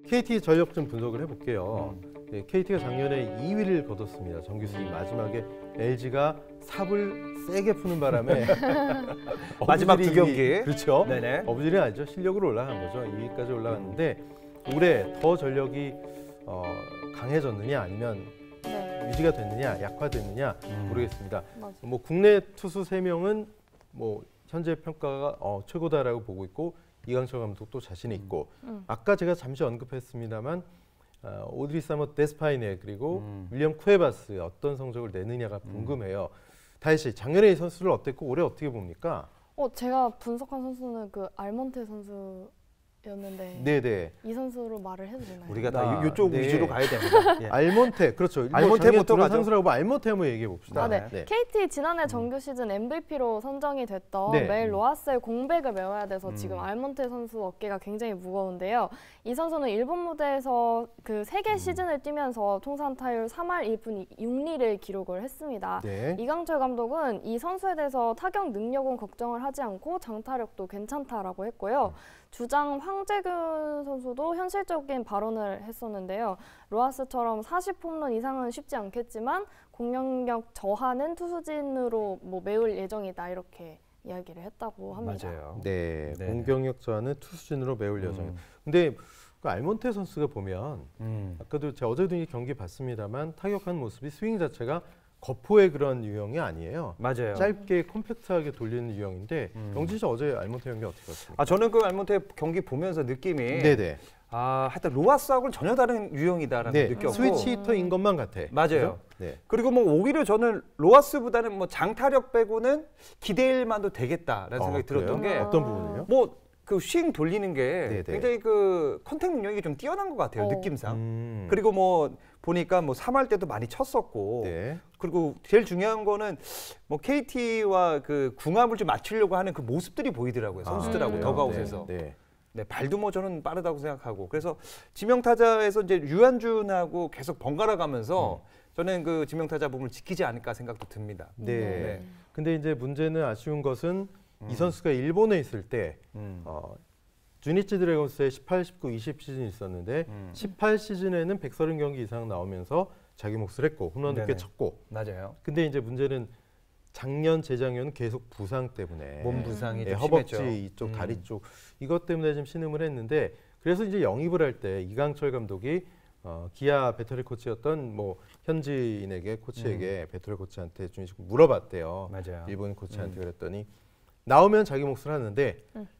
KT 전력 좀 분석을 해볼게요. 네, KT가 작년에 2위를 거뒀습니다. 정규 수익 마지막에 LG가 삽을 세게 푸는 바람에 마지막 두 경기. 그렇죠. 네네. 어부질이 아니죠. 실력으로 올라간 거죠. 2위까지 올라갔는데 올해 더 전력이 강해졌느냐 아니면 네. 유지가 됐느냐 약화됐느냐 모르겠습니다. 맞아. 뭐 국내 투수 3명은 뭐 현재 평가가 최고다라고 보고 있고 이강철 감독도 자신이 있고 아까 제가 잠시 언급했습니다만 오드리 사머 데스파이네 그리고 윌리엄 쿠에바스 어떤 성적을 내느냐가 궁금해요. 다혜 씨 작년에 이 선수를 어땠고 올해 어떻게 봅니까? 제가 분석한 선수는 그 알몬테 선수였는데 네네. 이 선수로 말을 해도 되나요? 우리가 다 이쪽 네. 위주로 가야 됩니다. 예. 알몬테 그렇죠. 알몬테부터 가죠. 선수라고 알몬테 한번 얘기해 봅시다. 네. 네. KT 지난해 정규 시즌 MVP로 선정이 됐던 네. 매일 로하스의 공백을 메워야 돼서 지금 알몬테 선수 어깨가 굉장히 무거운데요. 이 선수는 일본 무대에서 그 3개 시즌을 뛰면서 통산 타율 3할 1분 6리를 기록을 했습니다. 네. 이강철 감독은 이 선수에 대해서 타격 능력은 걱정을 하지 않고 장타력도 괜찮다라고 했고요. 주장 황재균 선수도 현실적인 발언을 했었는데요. 로하스처럼 40홈런 이상은 쉽지 않겠지만 공격력 저하는 투수진으로 뭐 메울 예정이다 이렇게 이야기를 했다고 합니다. 맞아요. 네. 네. 공격력 저하는 투수진으로 메울 예정. 근데 그 알몬테 선수가 보면 아까도 제가 어제도 이 경기 봤습니다만 타격하는 모습이 스윙 자체가 거포의 그런 유형이 아니에요. 맞아요. 짧게 컴팩트하게 돌리는 유형인데 영진 씨 어제 알몬테 경기 어떻게 봤습니까? 저는 그 알몬테 경기 보면서 느낌이 네네. 하여튼 로하스하고는 전혀 다른 유형이다라는 걸 느꼈고 스위치 히터인 것만 같아. 맞아요. 그죠? 네. 그리고 뭐 오히려 저는 로하스보다는 뭐 장타력 빼고는 기대일 만도 되겠다라는 생각이 들었던 그래요? 게 어떤 부분이요? 뭐 그 스윙 돌리는 게 네네. 굉장히 그 컨택 능력이 좀 뛰어난 것 같아요. 느낌상. 그리고 그리고 뭐 보니까 뭐 3할 때도 많이 쳤었고 네. 그리고 제일 중요한 거는 뭐 KT와 그 궁합을 좀 맞추려고 하는 그 모습들이 보이더라고요. 선수들하고 그래요? 더가웃에서. 네. 네, 발도 뭐 저는 빠르다고 생각하고 그래서 지명타자에서 이제 유한준하고 계속 번갈아 가면서 저는 그 지명타자 부분을 지키지 않을까 생각도 듭니다. 네. 네. 근데 이제 문제는 아쉬운 것은 이 선수가 일본에 있을 때 주니치 드래곤스의 18, 19, 20 시즌이 있었는데 18 시즌에는 130경기 이상 나오면서 자기 몫을 했고 홈런도 꽤 네네. 쳤고. 맞아요. 근데 이제 문제는 작년, 재작년 계속 부상 때문에 몸 부상이 좀 허벅지 심했죠. 이쪽, 다리 쪽 이것 때문에 좀 신음을 했는데 그래서 이제 영입을 할 때 이강철 감독이 기아 배터리 코치였던 뭐 현지인에게 코치에게 배터리 코치한테 준식 물어봤대요. 맞아요. 일본 코치한테 그랬더니 나오면 자기 몫을 하는데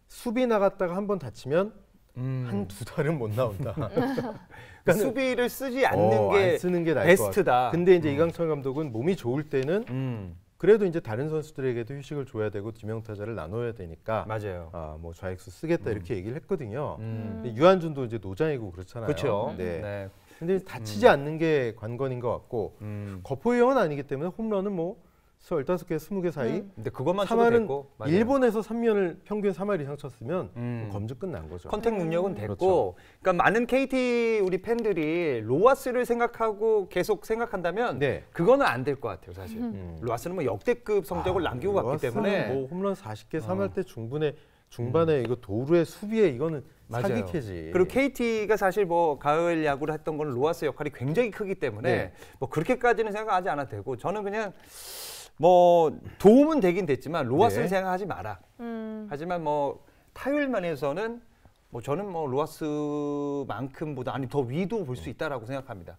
수비 나갔다가 한 번 다치면 한두 달은 못 나온다. 그러니까 수비를 쓰지 않는 게 안 쓰는 게 나을 것 베스트다. 같아. 근데 이제 이강철 감독은 몸이 좋을 때는 그래도 이제 다른 선수들에게도 휴식을 줘야 되고 지명타자를 나눠야 되니까 맞아요. 뭐 좌익수 쓰겠다 이렇게 얘기를 했거든요. 근데 유한준도 이제 노장이고 그렇잖아요. 그렇죠. 네. 네. 근데 다치지 않는 게 관건인 것 같고 거포형은 아니기 때문에 홈런은 뭐 15개, 20개 사이. 근데 그것만 쳐도 3할은 됐고 맞아요. 일본에서 3년을 평균 3할 이상 쳤으면 검증 끝난 거죠. 컨택 능력은 됐고 그렇죠. 그러니까 많은 KT 우리 팬들이 로하스를 생각하고 계속 생각한다면 네. 그거는 안 될 것 같아요, 사실. 로하스는 뭐 역대급 성적을 남기고 갔기 로하스는 때문에 뭐 홈런 40개 3할 때 중반에 이거 도루의 수비에 이거는 맞아요. 사기캐지. 그리고 KT가 사실 뭐 가을 야구를 했던 건 로하스 역할이 굉장히 크기 때문에 네. 뭐 그렇게까지는 생각하지 않아도 되고 저는 그냥 뭐 도움은 되긴 됐지만 로하스는 네. 생각하지 마라. 하지만 뭐 타율 면에서는 뭐 저는 뭐 로하스만큼보다 아니 더 위도 볼 수 있다라고 생각합니다.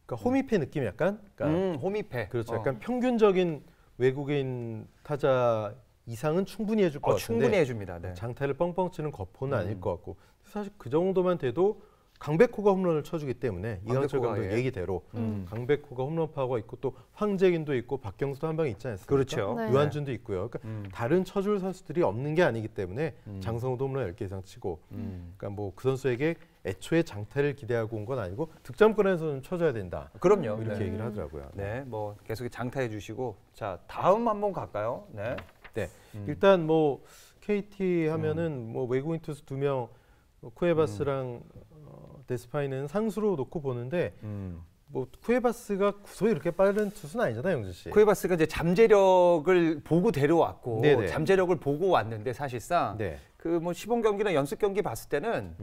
그러니까 홈이패 느낌 약간. 그러니까 홈이패. 그렇죠. 약간 평균적인 외국인 타자 이상은 충분히 해줄 것 같은데 충분히 해줍니다. 네. 장타를 뻥뻥 치는 거포는 아닐 것 같고 사실 그 정도만 돼도 강백호가 홈런을 쳐주기 때문에 이강철 감독 예. 얘기대로 강백호가 홈런파워가 있고 또 황재균도 있고 박경수도 한 방 있지 않습니까? 그렇죠. 네. 유한준도 있고요. 그러니까 다른 쳐줄 선수들이 없는 게 아니기 때문에 장성호도 홈런 10개 이상 치고 그러니까 뭐 그 선수에게 애초에 장타를 기대하고 온 건 아니고 득점권에서는 쳐줘야 된다. 그럼요. 이렇게 네. 얘기를 하더라고요. 네, 뭐 계속 장타해 주시고 자 다음 한번 갈까요? 네. 네. 일단 뭐 KT 하면은 뭐 외국인 투수 2명 쿠에바스랑 데스파이는 상수로 놓고 보는데 뭐 쿠에바스가 구속이 이렇게 빠른 투수는 아니잖아요, 영준 씨. 쿠에바스가 이제 잠재력을 보고 데려왔고 네네. 잠재력을 보고 왔는데 사실상 네. 그 뭐 시범 경기나 연습 경기 봤을 때는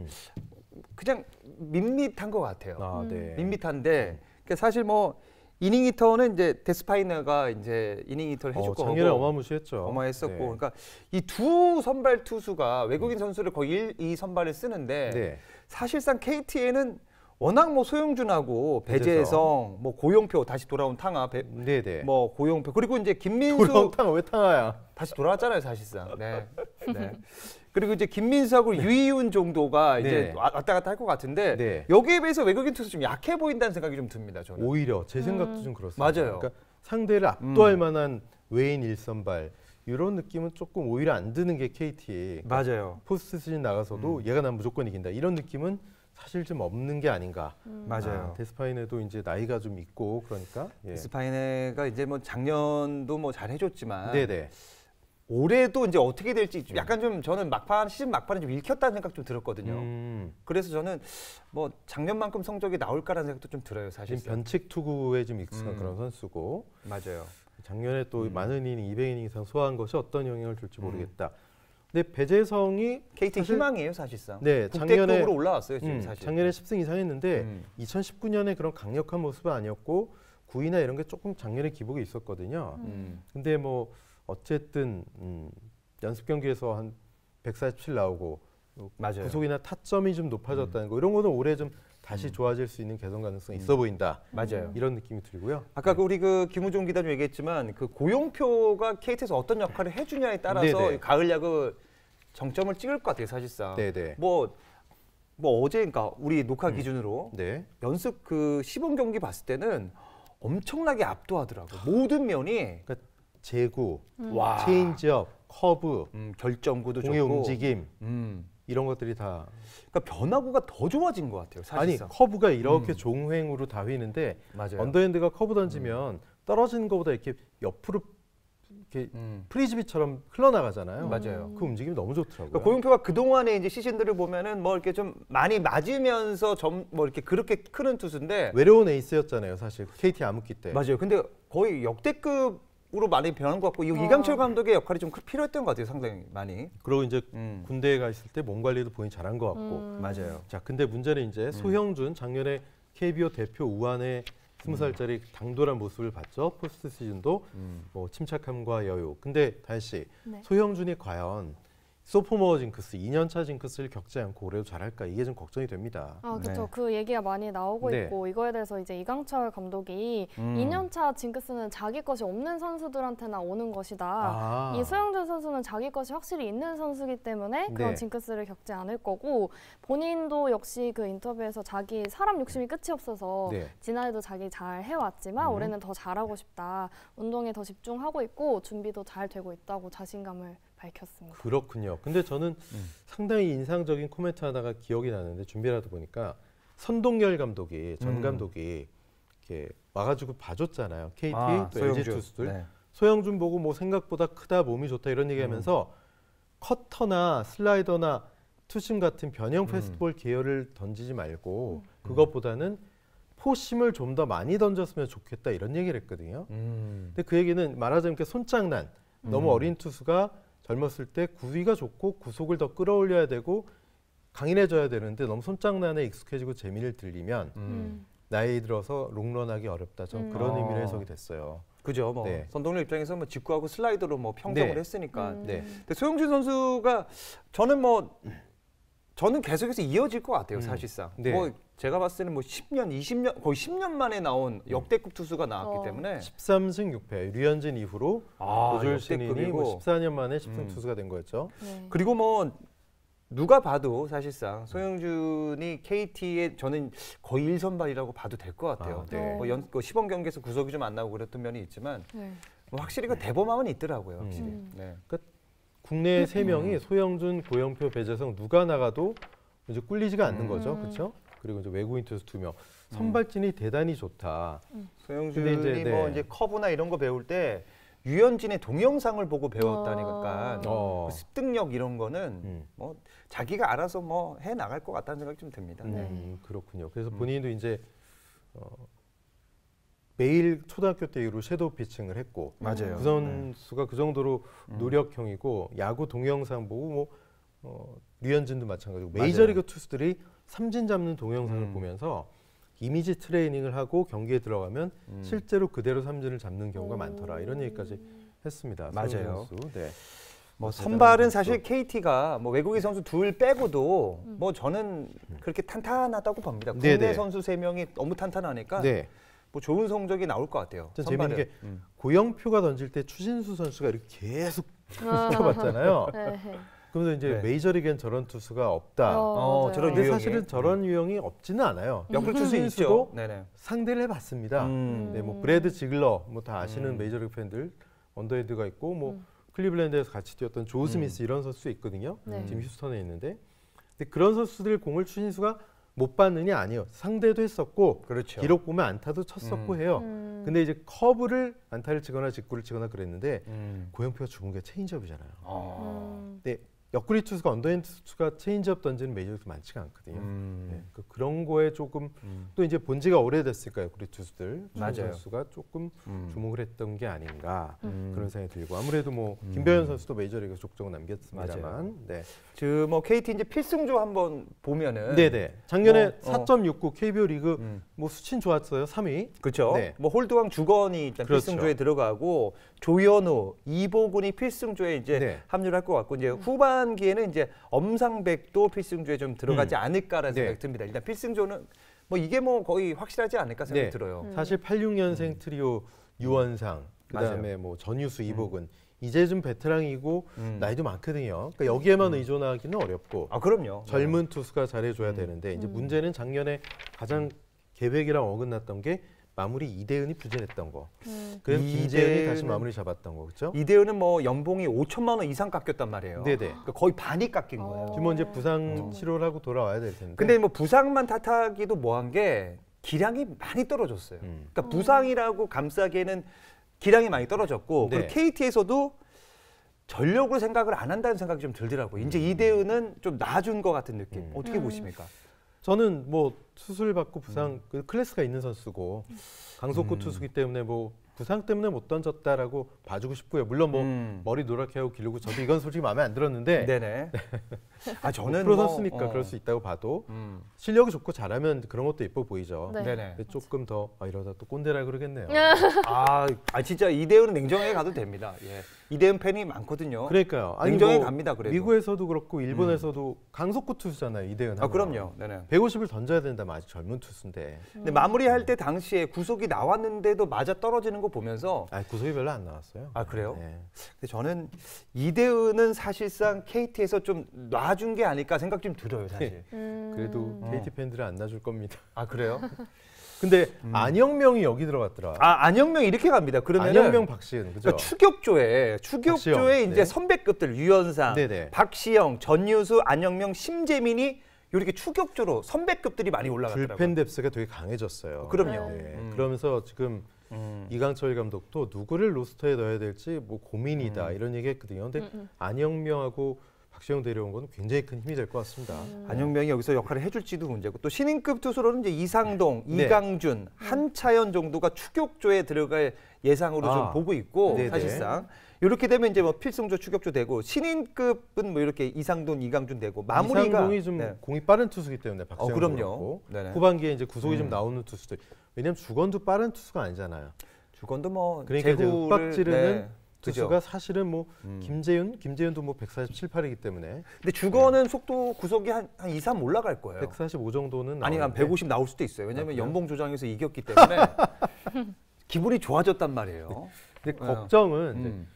그냥 밋밋한 것 같아요. 아, 네. 밋밋한데 그러니까 사실 뭐 이닝 히터는 이제 데스파이너가 이제 이닝 히터를 해줄 거고 작년에 어마무시했죠. 어마했었고 네. 그러니까 이 두 선발 투수가 외국인 선수를 거의 2선발을 쓰는데 네. 사실상 KT에는 워낙 뭐 소영준하고 배재성. 배재성, 뭐 고용표 다시 돌아온 탕아, 네네. 뭐 고용표 그리고 이제 김민수 돌아온탕 왜 탕아야? 다시 돌아왔잖아요 사실상. 네. 네. 그리고 이제 김민수하고 유이윤 정도가 이제 네. 왔다 갔다 할 것 같은데 네. 여기에 비해서 외국인 투수 좀 약해 보인다는 생각이 좀 듭니다. 저는. 오히려 제 생각도 좀 그렇습니다. 맞아요. 그러니까 상대를 압도할 만한 외인 1선발 이런 느낌은 조금 오히려 안 드는 게 KT. 맞아요. 포스트 시즌 나가서도 얘가 난 무조건 이긴다. 이런 느낌은 사실 좀 없는 게 아닌가. 맞아요. 데스파이네도 이제 나이가 좀 있고 그러니까. 예. 데스파이네가 이제 뭐 작년도 뭐 잘 해줬지만 네네. 올해도 이제 어떻게 될지 좀 약간 좀 저는 시즌 막판에 좀 읽혔다는 생각 좀 들었거든요. 그래서 저는 뭐 작년만큼 성적이 나올까라는 생각도 좀 들어요, 사실. 지금 변칙 투구에 좀 익숙한 그런 선수고 맞아요. 작년에 또 많은 이닝 200이닝 이상 소화한 것이 어떤 영향을 줄지 모르겠다. 근데 배재성이 KT 사실- 희망이에요, 사실상. 네, 국대급으로 올라왔어요, 지금 사실. 작년에 10승 이상 했는데 음. 2019년에 그런 강력한 모습은 아니었고 9위나 이런 게 조금 작년에 기복이 있었거든요. 근데 뭐 어쨌든 연습 경기에서 한 147 나오고 맞아요. 구속이나 타점이 좀 높아졌다는 거 이런 거는 올해 좀 다시 좋아질 수 있는 개선 가능성이 있어 보인다. 맞아요. 이런 느낌이 들고요. 아까 우리 그 김우종 기자님 얘기했지만 그 고용표가 KT에서 어떤 역할을 해주냐에 따라서 네네. 가을 야구 정점을 찍을 것 같아요, 사실상. 네네. 뭐 어제 그러니까 우리 녹화 기준으로 네. 연습 그 시범 경기 봤을 때는 엄청나게 압도하더라고. 모든 면이 제구, 와. 체인지업, 커브, 결정구도 공의 좋고. 움직임 이런 것들이 다 그러니까 변화구가 더 좋아진 것 같아요. 아니 사실상. 커브가 이렇게 종횡으로 다 휘는데 맞아요. 언더핸드가 커브 던지면 떨어지는 것보다 이렇게 옆으로 이렇게 프리즈비처럼 흘러나가잖아요. 맞아요. 그 움직임이 너무 좋더라고요. 그러니까 고용표가 그 동안에 이제 시즌들을 보면은 뭐 이렇게 좀 많이 맞으면서 뭐 이렇게 그렇게 크는 투수인데 외로운 에이스였잖아요, 사실 KT 암흑기 때. 맞아요. 근데 거의 역대급으로 많이 변한 것 같고 이 이강철 감독의 역할이 좀 필요했던 것 같아요, 상당히 많이. 그리고 이제 군대에 가 있을 때 몸 관리도 본인 잘한 것 같고. 맞아요. 자, 근데 문제는 이제 소형준 작년에 KBO 대표 우한의 20살짜리 당돌한 모습을 봤죠. 포스트 시즌도 뭐 침착함과 여유. 근데 다시 네. 소형준이 과연 소포머 징크스 2년차 징크스를 겪지 않고 올해도 잘할까 이게 좀 걱정이 됩니다. 아, 그렇죠. 네. 그 얘기가 많이 나오고 네. 있고 이거에 대해서 이제 이강철 감독이 2년차 징크스는 자기 것이 없는 선수들한테나 오는 것이다. 아. 이 소영준 선수는 자기 것이 확실히 있는 선수이기 때문에 그런 네. 징크스를 겪지 않을 거고 본인도 역시 그 인터뷰에서 자기 사람 욕심이 끝이 없어서 네. 지난해도 자기 잘 해왔지만 올해는 더 잘하고 싶다. 운동에 더 집중하고 있고 준비도 잘 되고 있다고 자신감을 밝혔습니다. 그렇군요. 근데 저는 상당히 인상적인 코멘트 하나가 기억이 나는데 준비를 하다 보니까 선동열 감독이 전 감독이 이렇게 와가지고 봐줬잖아요. KT 또 LG 투수들. 네. 소영준 보고 뭐 생각보다 크다, 몸이 좋다 이런 얘기하면서 커터나 슬라이더나 투심 같은 변형 패스트볼 계열을 던지지 말고 그것보다는 포심을 좀 더 많이 던졌으면 좋겠다 이런 얘기를 했거든요. 근데 그 얘기는 말하자면 손장난. 너무 어린 투수가 젊었을 때 구위가 좋고 구속을 더 끌어올려야 되고 강인해져야 되는데 너무 손장난에 익숙해지고 재미를 들리면 나이 들어서 롱런하기 어렵다. 전 그런 의미로 해석이 됐어요. 그죠. 뭐 네. 선동열 입장에서 뭐 직구하고 슬라이더로 뭐 평정을 네. 했으니까. 네. 근데 소영준 선수가 저는 계속해서 이어질 것 같아요, 사실상. 네. 뭐 제가 봤을 때는 뭐 10년, 20년, 거의 10년 만에 나온 역대급 투수가 나왔기 때문에 13승 6패 류현진 이후로 고졸 신인이 역대급이고. 뭐 14년 만에 10승 투수가 된 거였죠. 네. 그리고 뭐 누가 봐도 사실상 소영준이 KT의 저는 거의 1선발이라고 봐도 될 것 같아요. 아, 네. 뭐 시범 경기에서 구속이 좀 안 나오고 그랬던 면이 있지만 네. 뭐 확실히 그 대범함은 있더라고요, 확실히. 네. 국내 3명이 소영준, 고영표, 배재성 누가 나가도 이제 꿀리지가 않는 거죠. 그렇죠? 그리고 이제 외국인 투수 2명. 선발진이 대단히 좋다. 소영준이 근데 이제, 뭐 네. 이제 커브나 이런 거 배울 때 유현진의 동영상을 보고 배웠다니까 그 습득력 이런 거는 뭐 자기가 알아서 뭐 해 나갈 것 같다는 생각이 좀 듭니다. 그렇군요. 그래서 본인도 이제 매일 초등학교 때 이후로 섀도우 피칭을 했고 맞아요. 그 선수가 그 정도로 노력형이고 야구 동영상 보고 뭐 류현진도 마찬가지고 맞아요. 메이저리그 투수들이 삼진 잡는 동영상을 음. 보면서 이미지 트레이닝을 하고 경기에 들어가면 실제로 그대로 삼진을 잡는 경우가 많더라. 이런 얘기까지 했습니다. 맞아요. 서영우 선수. 네. 뭐 대단한 선발은 선수. 사실 KT가 뭐 외국인 선수 둘 빼고도 뭐 저는 그렇게 탄탄하다고 봅니다. 국내 네네. 선수 3명이 너무 탄탄하니까 네. 뭐 좋은 성적이 나올 것 같아요. 좀 재밌는 게 선발은. 고영표가 던질 때 추신수 선수가 이렇게 계속 지켜봤잖아요. 네. 그러면서 이제 네. 메이저리그엔 저런 투수가 없다. 맞아요. 저런 근데 유형이. 사실은 저런 유형이 없지는 않아요. 옆을 출수 있죠. 추신수도 네네. 상대를 해봤습니다. 네, 뭐 브래드 지글러 뭐 다 아시는 메이저리그 팬들 언더헤드가 있고 뭐 클리블랜드에서 같이 뛰었던 조 스미스 이런 선수 있거든요. 네. 지금 휴스턴에 있는데 근데 그런 선수들 공을 추신수가 못 받느냐 아니요. 상대도 했었고 그렇죠. 기록 보면 안타도 쳤었고 해요. 근데 이제 커브를 안타를 치거나 직구를 치거나 그랬는데 고영표가 죽은 게 체인지업이잖아요. 근데 옆구리 투수가 언더핸드 투수가 체인지업 던지는 메이저리그 많지가 않거든요. 네, 그런 거에 조금 또 이제 본지가 오래됐으니까 옆구리 투수들 맞아요. 선수가 조금 주목을 했던 게 아닌가 그런 생각이 들고 아무래도 뭐 김배현 선수도 메이저리그 족적은 남겼습니다만 맞아요. 네. 뭐 KT 이제 필승조 한번 보면은 네네 작년에 뭐, 4.69 KBO 리그 뭐 수친 좋았어요 3위. 그렇죠. 네. 뭐 홀드왕 주건이 일단 그렇죠. 필승조에 들어가고 조현우, 이보근이 필승조에 이제 네. 합류를 할 것 같고 이제 후반기에는 이제 엄상백도 필승조에 좀 들어가지 않을까라는 네. 생각이 듭니다. 일단 필승조는 뭐 이게 뭐 거의 확실하지 않을까 생각이 네. 들어요. 사실 86년생 트리오 유원상 그다음에 뭐 전유수 이복은 이제 좀 베테랑이고 나이도 많거든요. 그러니까 여기에만 의존하기는 어렵고 아 그럼요. 젊은 투수가 잘해줘야 되는데 이제 문제는 작년에 가장 계획이랑 어긋났던 게 마무리 이대은이 부진했던 거. 그래서 김재현이 다시 이대은은- 마무리 잡았던 거, 그렇죠? 이대은은 뭐 연봉이 5천만 원 이상 깎였단 말이에요. 네네. 그러니까 거의 반이 깎인 거예요. 지금 뭐 이제 부상 치료를 하고 돌아와야 될 텐데. 근데 뭐 부상만 탓하기도 뭐한 게 기량이 많이 떨어졌어요. 그러니까 부상이라고 감싸기에는 기량이 많이 떨어졌고 네. 그리고 KT에서도 전력으로 생각을 안 한다는 생각이 좀 들더라고요. 이제 이대은은 좀 나아준 것 같은 느낌. 어떻게 보십니까? 저는 뭐 수술 받고 부상 그 클래스가 있는 선수고 강속구 투수기 때문에 뭐 부상 때문에 못 던졌다라고 봐주고 싶고요. 물론 뭐 머리 노랗게 하고 기르고 저도 이건 솔직히 마음에 안 들었는데 네네. 아 저는 프로 뭐, 선수니까 그럴 수 있다고 봐도 실력이 좋고 잘하면 그런 것도 예뻐 보이죠. 네. 네네. 근데 조금 더 이러다 또 꼰대라 그러겠네요. 아 진짜 이대은은 냉정하게 가도 됩니다. 예. 이대은 팬이 많거든요. 그러니까요. 아니 냉정하게 뭐 갑니다. 그래도. 미국에서도 그렇고 일본에서도 강속구 투수잖아요. 이대은. 아 그럼요. 네네. 150을 던져야 된다면 아직 젊은 투수인데. 근데 마무리할 때 당시에 구속이 나왔는데도 맞아 떨어지는 거 보면서 구속이 별로 안 나왔어요. 아 그래요? 네. 근데 저는 이대은은 사실상 KT에서 좀 놔준 게 아닐까 생각 좀 들어요, 사실. 그래도 KT 팬들은 안 놔줄 겁니다. 아 그래요? 근데 안영명이 여기 들어갔더라. 아 안영명 이렇게 갑니다. 그러면 안영명, 박시은, 그죠? 그러니까 추격조에 박시영, 이제 네. 선배급들 유현상, 네네. 박시영, 전유수, 안영명, 심재민이 이렇게 추격조로 선배급들이 많이 올라갔더라고요. 불펜 뎁스가 되게 강해졌어요. 그럼요. 네. 그러면서 지금 이강철 감독도 누구를 로스터에 넣어야 될지 뭐 고민이다 이런 얘기했거든요. 근데 안영명하고 박시영 데려온 건 굉장히 큰 힘이 될 것 같습니다. 안영명이 여기서 역할을 해줄지도 문제고 또 신인급 투수로는 이제 이상동, 네. 이강준, 한차연 정도가 추격조에 들어갈 예상으로 좀 보고 있고 네네. 사실상 이렇게 되면 이제 뭐 필승조 추격조 되고 신인급은 뭐 이렇게 이상동, 이강준 되고 마무리가 이상동이 좀 네. 공이 빠른 투수기 때문에 박시영 그럼요. 그렇고 네네. 후반기에 이제 구속이 좀 나오는 투수들. 왜냐면 주건도 빠른 투수가 아니잖아요. 주건도 뭐 그러니까 이제 제구를 윽박 지르는 네. 투수가 그죠. 사실은 뭐 김재윤도 뭐 147, 8이기 때문에 근데 주건은 속도 구속이 한 2, 3 올라갈 거예요. 145 정도는 아니 한 나오는데 150 나올 수도 있어요. 왜냐면 그래요? 연봉 조장에서 이겼기 때문에 기분이 좋아졌단 말이에요. 근데 걱정은 이제 음.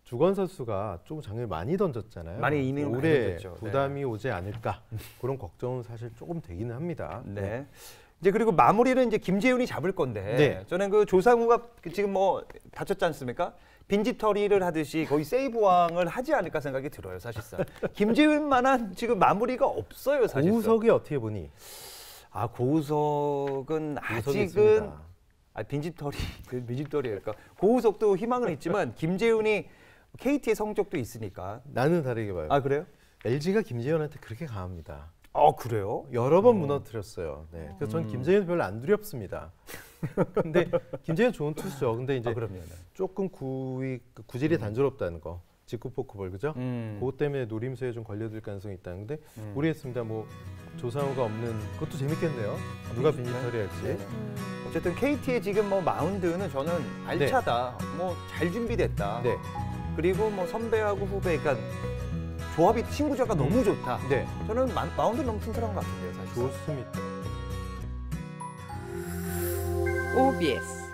주건 선수가 좀 작년에 많이 던졌잖아요. 많이 이닝을 많이 올해 던졌죠. 부담이 오지 않을까 그런 걱정은 사실 조금 되기는 합니다. 네. 이제 그리고 마무리는 이제 김재윤이 잡을 건데 네. 저는 그 조상우가 지금 뭐 다쳤지 않습니까? 빈집털이를 하듯이 거의 세이브왕을 하지 않을까 생각이 들어요, 사실상. 김재윤만한 지금 마무리가 없어요, 사실상. 고우석이 어떻게 보니? 고우석은 고우석이 아직은 있습니다. 빈집털이 그러니까 고우석도 희망은 있지만 김재윤이 KT의 성적도 있으니까. 나는 다르게 봐요. 아 그래요? LG가 김재현한테 그렇게 강합니다. 그래요? 여러 번 무너뜨렸어요. 네. 그래서 저는 김재현 별로 안 두렵습니다. 근데 김재현 좋은 투수죠. 근데 이제 그럼요. 네. 조금 구질이 단조롭다는 거. 직구 포크볼 그죠? 그것 때문에 노림수에 좀 걸려들 가능성이 있다는데 모르겠습니다. 뭐 조상우가 없는 그것도 재밌겠네요. 누가 빈니 처리할지. 네. 어쨌든 KT의 지금 뭐 마운드는 저는 알차다. 뭐 잘 준비됐다. 네. 그리고 뭐 선배하고 후배, 그러니까 조합이 친구조가 너무 좋다. 네. 저는 마운드 너무 튼튼한 것 같은데요, 사실. 좋습니다. OBS